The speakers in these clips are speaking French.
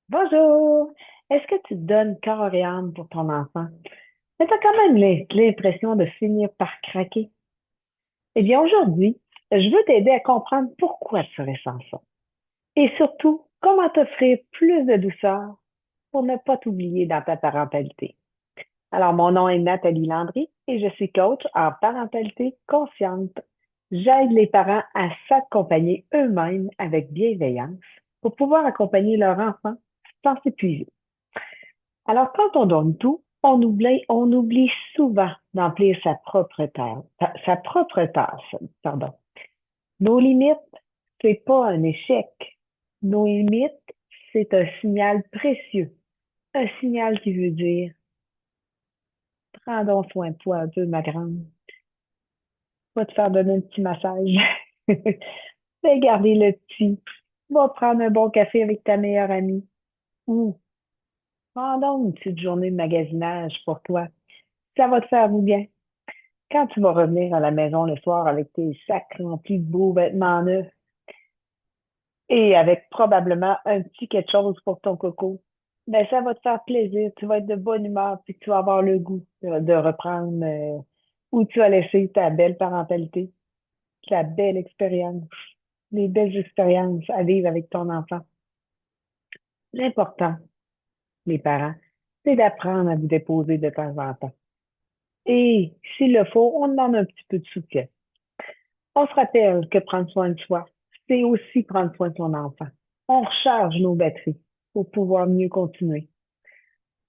Bonjour! Est-ce que tu te donnes corps et âme pour ton enfant? Mais tu as quand même l'impression de finir par craquer. Eh bien, aujourd'hui, je veux t'aider à comprendre pourquoi tu ressens ça. Et surtout, comment t'offrir plus de douceur pour ne pas t'oublier dans ta parentalité. Alors, mon nom est Nathalie Landry et je suis coach en parentalité consciente. J'aide les parents à s'accompagner eux-mêmes avec bienveillance pour pouvoir accompagner leur enfant sans s'épuiser. Alors, quand on donne tout, on oublie souvent d'emplir sa propre tâche, pardon. Nos limites, c'est pas un échec. Nos limites, c'est un signal précieux. Un signal qui veut dire, prends donc soin de toi un peu, ma grande. Va te faire donner un petit massage. Fais garder le petit. Va prendre un bon café avec ta meilleure amie. Ou, prends donc une petite journée de magasinage pour toi. Ça va te faire du bien. Quand tu vas revenir à la maison le soir avec tes sacs remplis de beaux vêtements neufs et avec probablement un petit quelque chose pour ton coco, ben ça va te faire plaisir. Tu vas être de bonne humeur puis tu vas avoir le goût de reprendre où tu as laissé ta belle parentalité, la belle expérience, les belles expériences à vivre avec ton enfant. L'important, les parents, c'est d'apprendre à vous déposer de temps en temps. Et s'il le faut, on demande un petit peu de soutien. On se rappelle que prendre soin de soi, c'est aussi prendre soin de ton enfant. On recharge nos batteries pour pouvoir mieux continuer.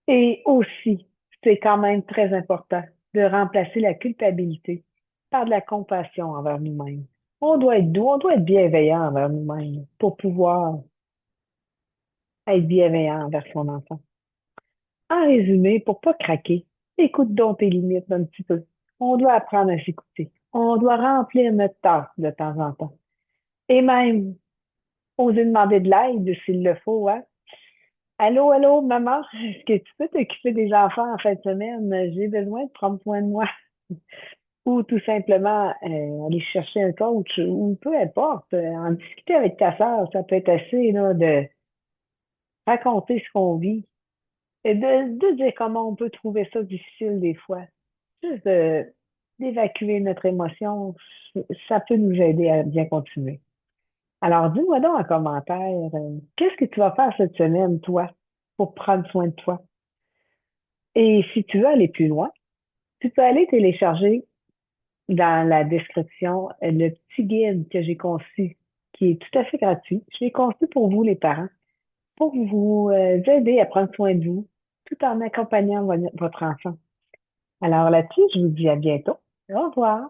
Et aussi, c'est quand même très important de remplacer la culpabilité par de la compassion envers nous-mêmes. On doit être doux, on doit être bienveillant envers nous-mêmes pour pouvoir être bienveillant envers son enfant. En résumé, pour pas craquer, écoute donc tes limites un petit peu. On doit apprendre à s'écouter. On doit remplir notre tasse de temps en temps. Et même oser demander de l'aide s'il le faut, hein. Allô, allô, maman, est-ce que tu peux t'occuper des enfants en fin de semaine? J'ai besoin de prendre soin de moi. Ou tout simplement aller chercher un coach ou peu importe, en discuter avec ta sœur, ça peut être assez là, de raconter ce qu'on vit et de dire comment on peut trouver ça difficile des fois. Juste d'évacuer notre émotion, ça peut nous aider à bien continuer. Alors, dis-moi donc en commentaire, qu'est-ce que tu vas faire cette semaine, toi, pour prendre soin de toi? Et si tu veux aller plus loin, tu peux aller télécharger dans la description le petit guide que j'ai conçu, qui est tout à fait gratuit. Je l'ai conçu pour vous, les parents, pour vous aider à prendre soin de vous, tout en accompagnant votre enfant. Alors là-dessus, je vous dis à bientôt. Au revoir.